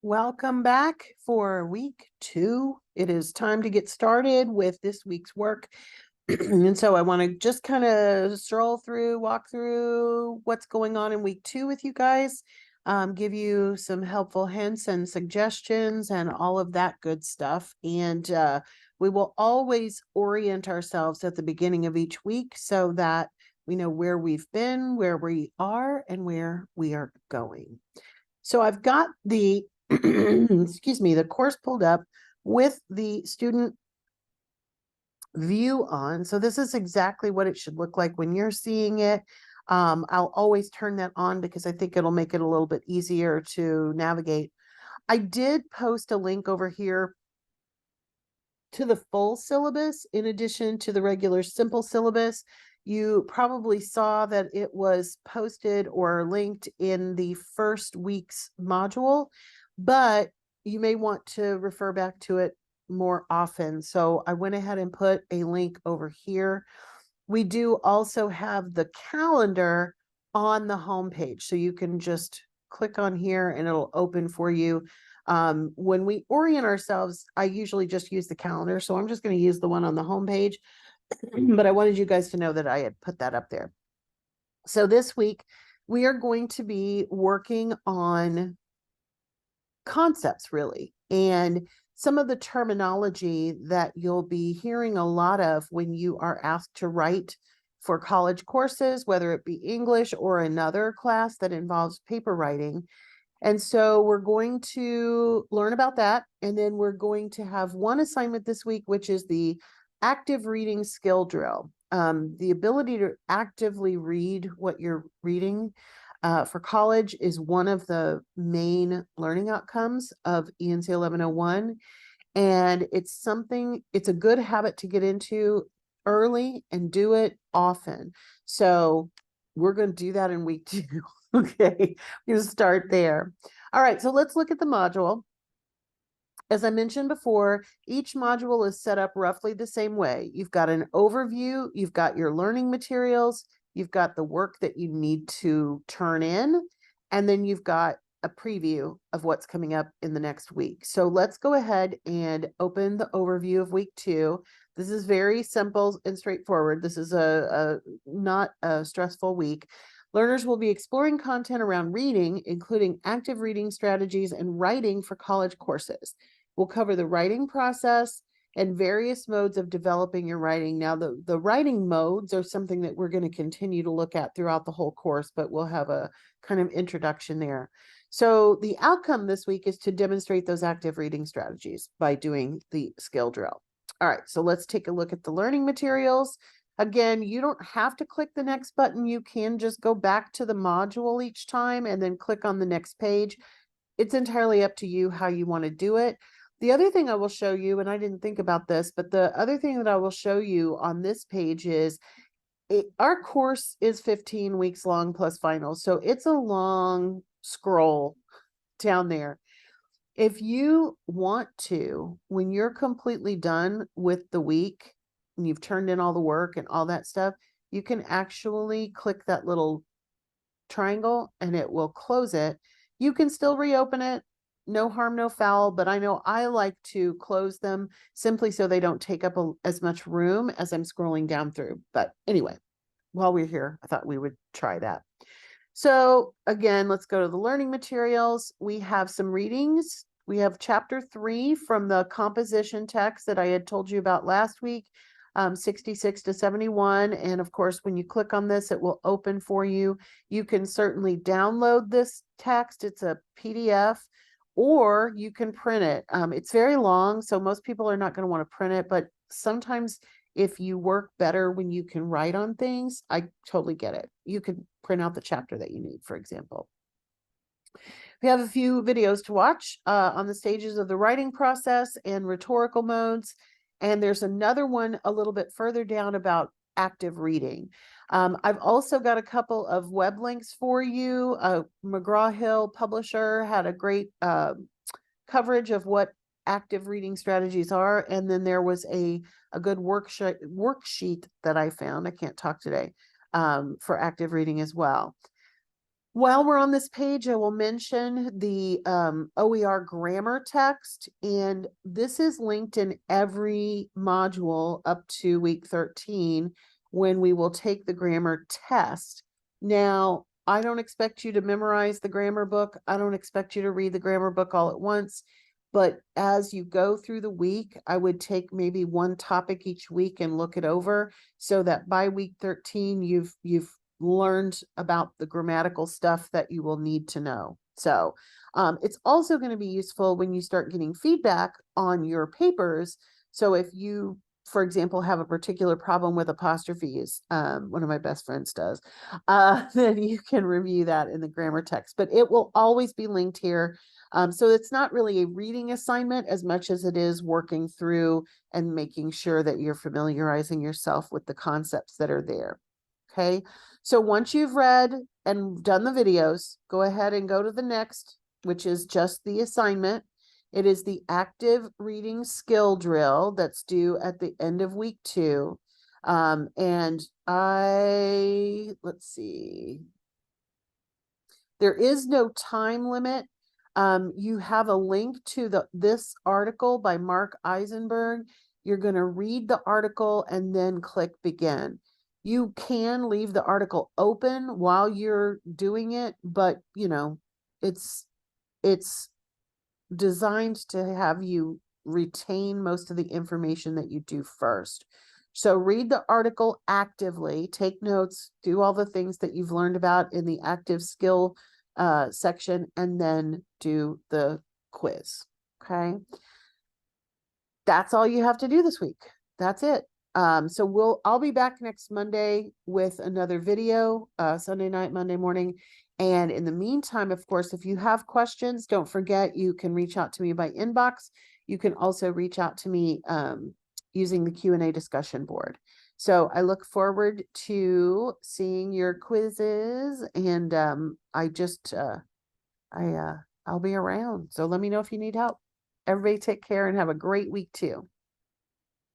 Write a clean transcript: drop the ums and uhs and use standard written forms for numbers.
Welcome back for week 2. It is time to get started with this week's work. And so I want to just kind of walk through what's going on in week 2 with you guys, give you some helpful hints and suggestions and all of that good stuff. And we will always orient ourselves at the beginning of each week so that we know where we've been, where we are, and where we are going. So I've got the excuse me, the course pulled up with the student view on. So this is exactly what it should look like when you're seeing it. I'll always turn that on because I think it'll make it a little bit easier to navigate. I did post a link over here to the full syllabus in addition to the regular simple syllabus. You probably saw that it was posted or linked in the first week's module, but you may want to refer back to it more often. So I went ahead and put a link over here. We do also have the calendar on the homepage, so you can just click on here and it'll open for you. When we orient ourselves, I usually just use the calendar, so I'm just going to use the one on the homepage, but I wanted you guys to know that I had put that up there. So this week, we are going to be working on concepts, really, and some of the terminology that you'll be hearing a lot of when you are asked to write for college courses, whether it be English or another class that involves paper writing. And so we're going to learn about that. And then we're going to have one assignment this week, which is the active reading skill drill. The ability to actively read what you're reading for college is one of the main learning outcomes of ENC1101. And it's a good habit to get into early and do it often. So we're going to do that in week 2. Okay, we're going to start there. All right, so let's look at the module. As I mentioned before, each module is set up roughly the same way. You've got an overview, you've got your learning materials, you've got the work that you need to turn in, and then you've got a preview of what's coming up in the next week. So let's go ahead and open the overview of week 2. This is very simple and straightforward. This is not a stressful week. Learners will be exploring content around reading, including active reading strategies and writing for college courses. We'll cover the writing process and various modes of developing your writing. Now, the writing modes are something that we're going to continue to look at throughout the whole course, but we'll have a kind of introduction there. So the outcome this week is to demonstrate those active reading strategies by doing the skill drill. All right, so let's take a look at the learning materials. Again, you don't have to click the next button. You can just go back to the module each time and then click on the next page. It's entirely up to you how you want to do it. The other thing I will show you, and I didn't think about this, but the other thing that I will show you on this page is our course is 15 weeks long plus finals. So it's a long scroll down there. If you want to, when you're completely done with the week, and you've turned in all the work and all that stuff, you can actually click that little triangle and it will close it. You can still reopen it, no harm, no foul, but I know I like to close them simply so they don't take up as much room as I'm scrolling down through. But anyway, while we're here, I thought we would try that. So again, let's go to the learning materials. We have some readings. We have chapter 3 from the composition text that I had told you about last week. 66 to 71. And of course, when you click on this, it will open for you. You can certainly download this text. It's a PDF, or you can print it. It's very long, so most people are not going to want to print it, but sometimes if you work better when you can write on things, I totally get it. You could print out the chapter that you need, for example. We have a few videos to watch on the stages of the writing process and rhetorical modes. And there's another one a little bit further down about active reading. I've also got a couple of web links for you. McGraw-Hill publisher had a great coverage of what active reading strategies are. And then there was a good worksheet that I found, I can't talk today, for active reading as well. While we're on this page, I will mention the OER grammar text, and this is linked in every module up to week 13 when we will take the grammar test. Now, I don't expect you to memorize the grammar book. I don't expect you to read the grammar book all at once. But as you go through the week, I would take maybe one topic each week and look it over so that by week 13, you've learned about the grammatical stuff that you will need to know. So it's also going to be useful when you start getting feedback on your papers. So if you, for example, have a particular problem with apostrophes, one of my best friends does, then you can review that in the grammar text, but it will always be linked here. So it's not really a reading assignment as much as it is working through and making sure that you're familiarizing yourself with the concepts that are there. Okay, so once you've read and done the videos, go ahead and go to the next, which is just the assignment. It is the active reading skill drill that's due at the end of week 2. And let's see. There is no time limit. You have a link to this article by Mark Eisenberg. You're going to read the article and then click begin. You can leave the article open while you're doing it, but you know, it's designed to have you retain most of the information that you do first. So read the article actively, take notes, do all the things that you've learned about in the active skill section, and then do the quiz. Okay. That's all you have to do this week. That's it. So I'll be back next Monday with another video, Sunday night, Monday morning. And in the meantime, of course, if you have questions, don't forget you can reach out to me by inbox. You can also reach out to me using the Q&A discussion board. So I look forward to seeing your quizzes, and I'll be around. So let me know if you need help. Everybody take care and have a great week too.